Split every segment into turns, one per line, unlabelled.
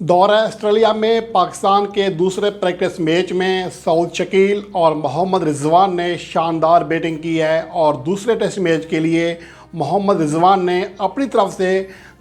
दौरा ऑस्ट्रेलिया में पाकिस्तान के दूसरे प्रैक्टिस मैच में सऊद शकील और मोहम्मद रिजवान ने शानदार बैटिंग की है और दूसरे टेस्ट मैच के लिए मोहम्मद रिजवान ने अपनी तरफ से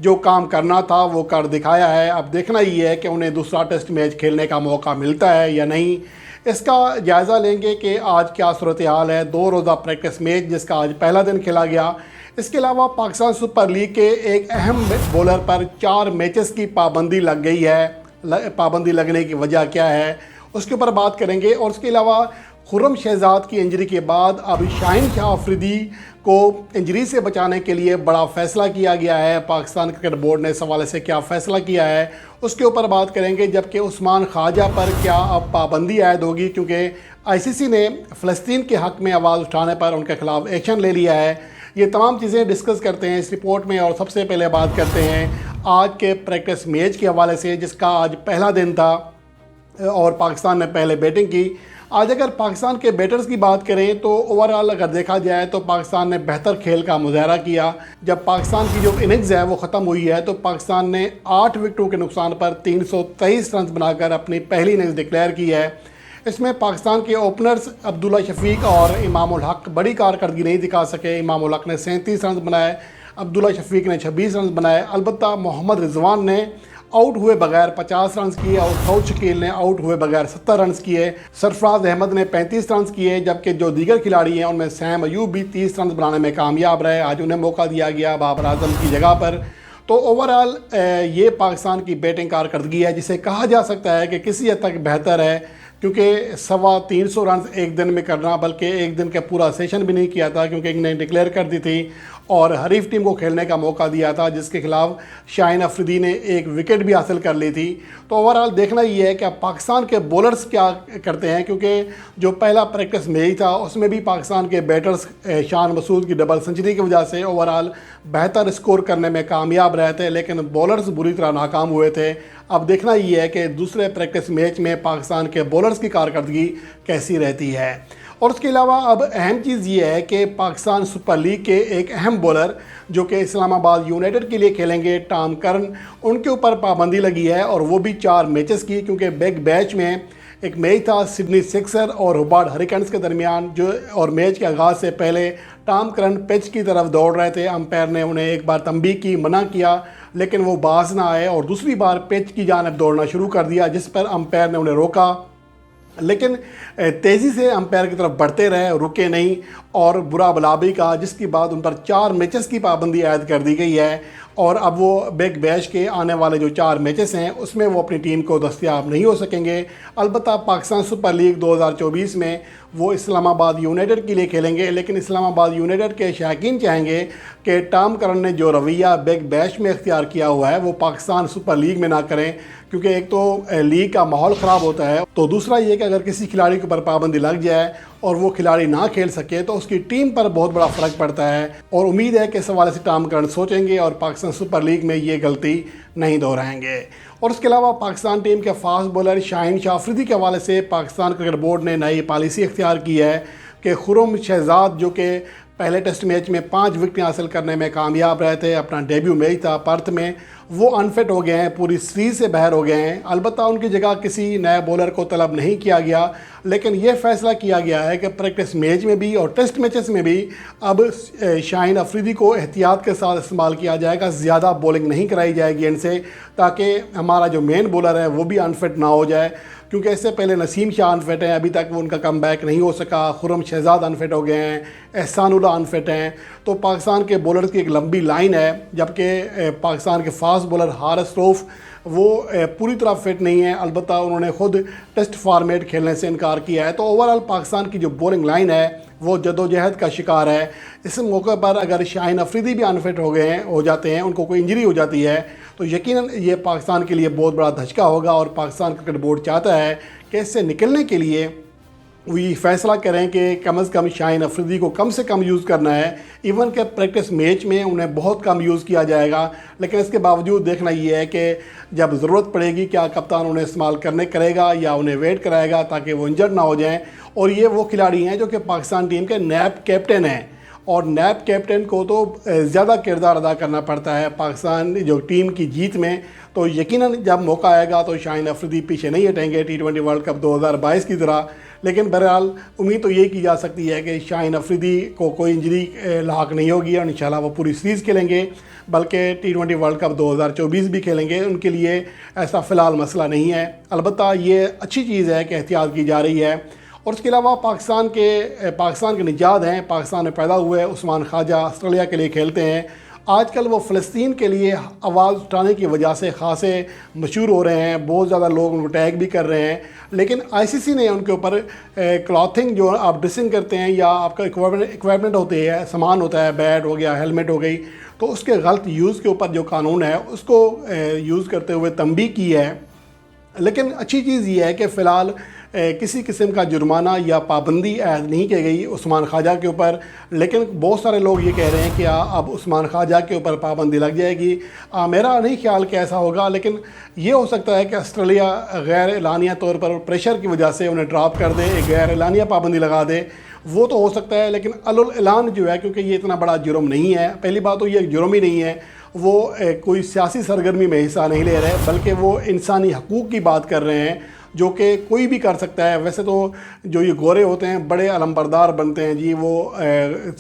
जो काम करना था वो कर दिखाया है। अब देखना ही है कि उन्हें दूसरा टेस्ट मैच खेलने का मौका मिलता है या नहीं। इसका जायज़ा लेंगे कि आज क्या सूरत हाल है। 2 रोज़ा प्रैक्टिस मैच जिसका आज पहला दिन खेला गया। इसके अलावा पाकिस्तान सुपर लीग के एक अहम बॉलर पर 4 मैचेस की पाबंदी लग गई है। पाबंदी लगने की वजह क्या है उसके ऊपर बात करेंगे। और उसके अलावा खुर्रम शहजाद की इंजरी के बाद अब शाहीन शाह अफरीदी को इंजरी से बचाने के लिए बड़ा फ़ैसला किया गया है। पाकिस्तान क्रिकेट बोर्ड ने इस हवाले से क्या फ़ैसला किया है उसके ऊपर बात करेंगे। जबकि उस्मान ख्वाजा पर क्या अब पाबंदी आयद होगी, क्योंकि आईसीसी ने फ़लस्तीन के हक़ में आवाज़ उठाने पर उनके ख़िलाफ़ एक्शन ले लिया है। ये तमाम चीज़ें डिस्कस करते हैं इस रिपोर्ट में। और सबसे पहले बात करते हैं आज के प्रैक्टिस मैच के हवाले से, जिसका आज पहला दिन था और पाकिस्तान ने पहले बैटिंग की। आज अगर पाकिस्तान के बैटर्स की बात करें तो ओवरऑल अगर देखा जाए तो पाकिस्तान ने बेहतर खेल का मुजाहरा किया। जब पाकिस्तान की जो इनिंग्स है वो ख़त्म हुई है तो पाकिस्तान ने 8 विकेटों के नुकसान पर 323 रन बनाकर अपनी पहली इनिंग्स डिक्लेयर की है। इसमें पाकिस्तान के ओपनर्स अब्दुल्ला शफीक और इमामुल हक बड़ी कारकर्दगी नहीं दिखा सके। इमामुल हक ने 37 रन बनाए, अब्दुल्ला शफीक ने 26 रन बनाए। अलबत्ता मोहम्मद रिजवान ने आउट हुए बगैर 50 रन किए और सऊद शकील ने आउट हुए बगैर 70 रन किए। सरफराज अहमद ने 35 रन किए। जबकि जो दीगर खिलाड़ी हैं उनमें सैम अयूब भी 30 रन बनाने में कामयाब रहे। आज उन्हें मौका दिया गया बाबर आजम की जगह पर। तो ओवरऑल ये पाकिस्तान की बैटिंग कारकर्दगी है जिसे कहा जा सकता है कि किसी हद तक बेहतर है, क्योंकि 325 रन एक दिन में करना, बल्कि एक दिन का पूरा सेशन भी नहीं किया था क्योंकि इन्हें डिक्लेयर कर दी थी और हरीफ टीम को खेलने का मौका दिया था, जिसके खिलाफ शाहीन अफरीदी ने 1 विकेट भी हासिल कर ली थी। तो ओवरऑल देखना ये है कि अब पाकिस्तान के बॉलर्स क्या करते हैं, क्योंकि जो पहला प्रैक्टिस मैच था उसमें भी पाकिस्तान के बैटर्स शान मसूद की डबल सेंचुरी की वजह से ओवरऑल बेहतर स्कोर करने में कामयाब रहे थे, लेकिन बॉलर्स बुरी तरह नाकाम हुए थे। अब देखना ये है कि दूसरे प्रैक्टिस मैच में पाकिस्तान के बॉलर्स की कारकर्दगी कैसी रहती है। और उसके अलावा अब अहम चीज़ ये है कि पाकिस्तान सुपर लीग के एक अहम बॉलर जो कि इस्लामाबाद यूनाइटेड के लिए खेलेंगे, टॉम कर्न, उनके ऊपर पाबंदी लगी है और वो भी 4 मैचेस की, क्योंकि बिग बैश में एक मैच था सिडनी सिक्सर और होबार्ट हरिकेन्स के दरमियान और मैच के आगाज़ से पहले टॉम कर्न पिच की तरफ दौड़ रहे थे। अंपायर ने उन्हें एक बार तंबीह की, मना किया, लेकिन वो बाज ना आए और दूसरी बार पिच की जानिब दौड़ना शुरू कर दिया, जिस पर अंपायर ने उन्हें रोका। लेकिन तेज़ी से अंपायर की तरफ बढ़ते रहे, रुके नहीं और बुरा बलाबी का, जिसके बाद उन पर 4 मैचेस की पाबंदी आयद कर दी गई है। और अब वो बिग बैश के आने वाले जो 4 मैचेस हैं उसमें वो अपनी टीम को दस्तयाब नहीं हो सकेंगे। अलबत्ता पाकिस्तान सुपर लीग 2024 में वो इस्लामाबाद यूनाइटेड के लिए खेलेंगे, लेकिन इस्लामाबाद यूनाइटेड के शायकीन चाहेंगे कि टॉम कर्न ने जो रवैया बिग बैश में इख्तियार किया हुआ है वो पाकिस्तान सुपर लीग में ना करें, क्योंकि एक तो लीग का माहौल ख़राब होता है, तो दूसरा ये कि अगर किसी खिलाड़ी के ऊपर पाबंदी लग जाए और वो खिलाड़ी ना खेल सके तो उसकी टीम पर बहुत बड़ा फ़र्क पड़ता है। और उम्मीद है कि इस हवाले से टॉम कर्न सोचेंगे और पाकिस्तान सुपर लीग में ये गलती नहीं दोहराएंगे। और उसके अलावा पाकिस्तान टीम के फास्ट बॉलर शाहीन शाह अफरीदी के हवाले से पाकिस्तान क्रिकेट बोर्ड ने नई पॉलिसी इख्तियार की है कि खुर्रम शहजाद जो कि पहले टेस्ट मैच में 5 विकेट हासिल करने में कामयाब रहे थे, अपना डेब्यू मैच था पर्थ में, वो अनफिट हो गए हैं, पूरी सीरीज़ से बाहर हो गए हैं। अलबत्ता उनकी जगह किसी नए बॉलर को तलब नहीं किया गया, लेकिन ये फ़ैसला किया गया है कि प्रैक्टिस मैच में भी और टेस्ट मैचेस में भी अब शाहीन अफरीदी को एहतियात के साथ इस्तेमाल किया जाएगा। ज़्यादा बॉलिंग नहीं कराई जाएगी इनसे, ताकि हमारा जो मेन बॉलर है वो भी अनफिट ना हो जाए, क्योंकि इससे पहले नसीम शाह अनफिट हैं, अभी तक वो उनका कम बैक नहीं हो सका। खुर्रम शहजाद अनफिट हो गए हैं, एहसानुल्लाह अनफिट हैं। तो पाकिस्तान के बॉलर्स की एक लंबी लाइन है, जबकि पाकिस्तान के फास्ट बॉलर हारिस रऊफ वो पूरी तरह फिट नहीं है। अलबत्ता उन्होंने ख़ुद टेस्ट फॉर्मेट खेलने से इनकार किया है। तो ओवरऑल पाकिस्तान की जो बॉलिंग लाइन है वो जदोजहद का शिकार है। इस मौके पर अगर शाहीन अफरीदी भी अनफिट हो जाते हैं, उनको कोई इंजरी हो जाती है, तो यकीनन ये पाकिस्तान के लिए बहुत बड़ा धचका होगा। और पाकिस्तान क्रिकेट बोर्ड चाहता है कि इससे निकलने के लिए वो ये फैसला करें कि कम से कम शाहीन अफरीदी को कम से कम यूज़ करना है। इवन के प्रैक्टिस मैच में उन्हें बहुत कम यूज़ किया जाएगा, लेकिन इसके बावजूद देखना ये है कि जब ज़रूरत पड़ेगी क्या कप्तान उन्हें इस्तेमाल करेगा या उन्हें वेट कराएगा ताकि वो इंजर्ड ना हो जाएं। और ये वो खिलाड़ी हैं जो कि पाकिस्तान टीम के नैब कैप्टन हैं اور نیب کیپٹن کو تو زیادہ کردار ادا کرنا پڑتا ہے پاکستان جو ٹیم کی جیت میں، تو یقیناً جب موقع آئے گا تو شاہین افریدی پیچھے نہیں ہٹیں گے T20 ورلڈ کپ 2022 کی طرح۔ لیکن بہرحال امید تو یہ کی جا سکتی ہے کہ شاہین افریدی کو کوئی انجری لاحق نہیں ہوگی اور انشاءاللہ وہ پوری سیریز کھیلیں گے، بلکہ T20 ورلڈ کپ 2024 بھی کھیلیں گے۔ ان کے لیے ایسا فی الحال مسئلہ نہیں ہے، البتہ یہ اچھی چیز ہے کہ احتیاط کی جا رہی ہے۔ اور اس کے علاوہ پاکستان کے نژاد ہیں، پاکستان میں پیدا ہوئے عثمان خواجہ آسٹریلیا کے لیے کھیلتے ہیں۔ آج کل وہ فلسطین کے لیے آواز اٹھانے کی وجہ سے خاصے مشہور ہو رہے ہیں، بہت زیادہ لوگ ان کو ٹیگ بھی کر رہے ہیں، لیکن ICC نے ان کے اوپر کلاتھنگ جو آپ ڈریسنگ کرتے ہیں یا آپ کا اکوائپمنٹ ہوتے ہیں، سامان ہوتا ہے، بیٹ ہو گیا، ہیلمٹ ہو گئی، تو اس کے غلط یوز کے اوپر جو قانون ہے اس کو یوز کرتے ہوئے تنبیہ کی ہے۔ لیکن اچھی چیز یہ ہے کہ فی الحال کسی قسم کا جرمانہ یا پابندی عائد نہیں کی گئی عثمان خواجہ کے اوپر، لیکن بہت سارے لوگ یہ کہہ رہے ہیں کہ اب عثمان خواجہ کے اوپر پابندی لگ جائے گی۔ میرا نہیں خیال کہ ایسا ہوگا، لیکن یہ ہو سکتا ہے کہ آسٹریلیا غیر اعلانیہ طور پر پریشر کی وجہ سے انہیں ڈراپ کر دے، ایک غیر اعلانیہ پابندی لگا دے، وہ تو ہو سکتا ہے۔ لیکن الاعلان جو ہے، کیونکہ یہ اتنا بڑا جرم نہیں ہے، پہلی بات تو یہ جرم ہی نہیں ہے، وہ کوئی سیاسی سرگرمی میں حصہ نہیں لے رہے، بلکہ وہ انسانی حقوق کی بات کر رہے ہیں، جو کہ کوئی بھی کر سکتا ہے۔ ویسے تو جو یہ گورے ہوتے ہیں بڑے علمبردار بنتے ہیں جی، وہ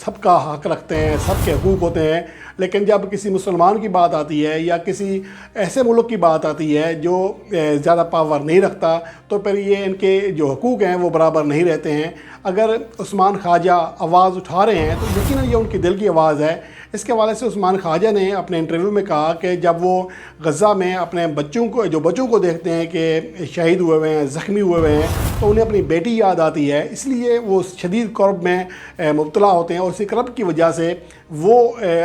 سب کا حق رکھتے ہیں، سب کے حقوق ہوتے ہیں، لیکن جب کسی مسلمان کی بات آتی ہے یا کسی ایسے ملک کی بات آتی ہے جو زیادہ پاور نہیں رکھتا، تو پھر یہ ان کے جو حقوق ہیں وہ برابر نہیں رہتے ہیں۔ اگر عثمان خواجہ آواز اٹھا رہے ہیں تو یقیناً یہ ان کی دل کی آواز ہے۔ اس کے حوالے سے عثمان خواجہ نے اپنے انٹرویو میں کہا کہ جب وہ غزہ میں اپنے بچوں کو دیکھتے ہیں کہ شہید ہوئے ہیں، زخمی ہوئے ہیں، تو انہیں اپنی بیٹی یاد آتی ہے، اس لیے وہ شدید کرب میں مبتلا ہوتے ہیں، اور اسی کرب کی وجہ سے وہ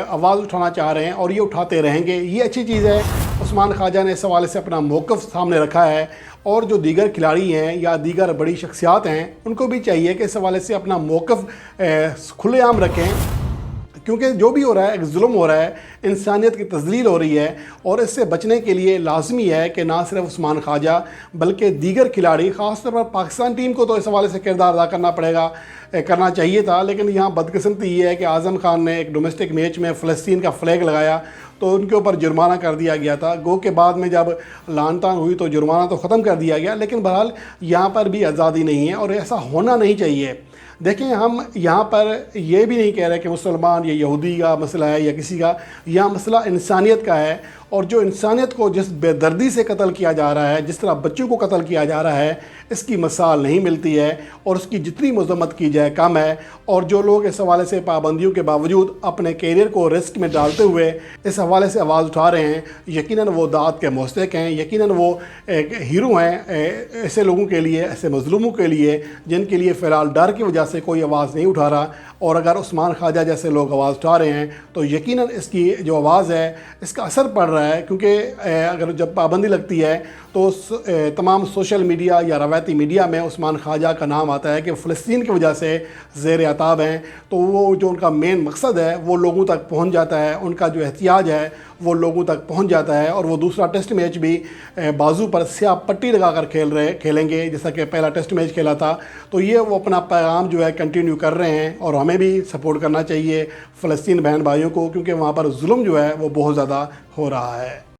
آواز اٹھانا چاہ رہے ہیں اور یہ اٹھاتے رہیں گے۔ یہ اچھی چیز ہے، عثمان خواجہ نے اس حوالے سے اپنا موقف سامنے رکھا ہے، اور جو دیگر کھلاڑی ہیں یا دیگر بڑی شخصیات ہیں ان کو بھی چاہیے کہ اس حوالے سے اپنا موقف کھلے عام رکھیں، کیونکہ جو بھی ہو رہا ہے ایک ظلم ہو رہا ہے، انسانیت کی تذلیل ہو رہی ہے، اور اس سے بچنے کے لیے لازمی ہے کہ نہ صرف عثمان خواجہ بلکہ دیگر کھلاڑی، خاص طور پر پاکستان ٹیم کو تو اس حوالے سے کردار ادا کرنا چاہیے تھا، لیکن یہاں بدقسمتی یہ ہے کہ اعظم خان نے ایک ڈومیسٹک میچ میں فلسطین کا فلیگ لگایا تو ان کے اوپر جرمانہ کر دیا گیا تھا، گو کہ بعد میں جب لان تان ہوئی تو جرمانہ تو ختم کر دیا گیا، لیکن بہرحال یہاں پر بھی آزادی نہیں ہے اور ایسا ہونا نہیں چاہیے۔ دیکھیں، ہم یہاں پر یہ بھی نہیں کہہ رہے کہ مسلمان یا یہودی کا مسئلہ ہے یا کسی کا، یہاں مسئلہ انسانیت کا ہے، اور جو انسانیت کو جس بے دردی سے قتل کیا جا رہا ہے، جس طرح بچوں کو قتل کیا جا رہا ہے، اس کی مثال نہیں ملتی ہے، اور اس کی جتنی مذمت کی جائے کم ہے۔ اور جو لوگ اس حوالے سے پابندیوں کے باوجود اپنے کیریئر کو رسک میں ڈالتے ہوئے اس حوالے سے آواز اٹھا رہے ہیں، یقیناً وہ داد کے مستحق ہیں، یقیناً وہ ایک ہیرو ہیں ایسے لوگوں کے لیے، ایسے مظلوموں کے لیے جن کے لیے فی الحال ڈر کی وجہ سے کوئی آواز نہیں اٹھا رہا۔ اور اگر عثمان خواجہ جیسے لوگ آواز اٹھا رہے ہیں تو یقیناً اس کی جو آواز ہے اس کا اثر پڑ رہا ہے، کیونکہ اگر جب پابندی لگتی ہے تو تمام سوشل میڈیا یا روایتی میڈیا میں عثمان خواجہ کا نام آتا ہے کہ فلسطین کی وجہ سے زیر عتاب ہیں، تو وہ جو ان کا مین مقصد ہے وہ لوگوں تک پہنچ جاتا ہے، ان کا جو احتجاج ہے وہ لوگوں تک پہنچ جاتا ہے، اور وہ دوسرا ٹیسٹ میچ بھی بازو پر سیاہ پٹی لگا کر کھیلیں گے جیسا کہ پہلا ٹیسٹ میچ کھیلا تھا۔ تو یہ وہ اپنا پیغام جو ہے کنٹینیو کر رہے ہیں، اور ہمیں بھی سپورٹ کرنا چاہیے فلسطین بہن بھائیوں کو، کیونکہ وہاں پر ظلم جو ہے وہ بہت زیادہ ہو رہا ہے۔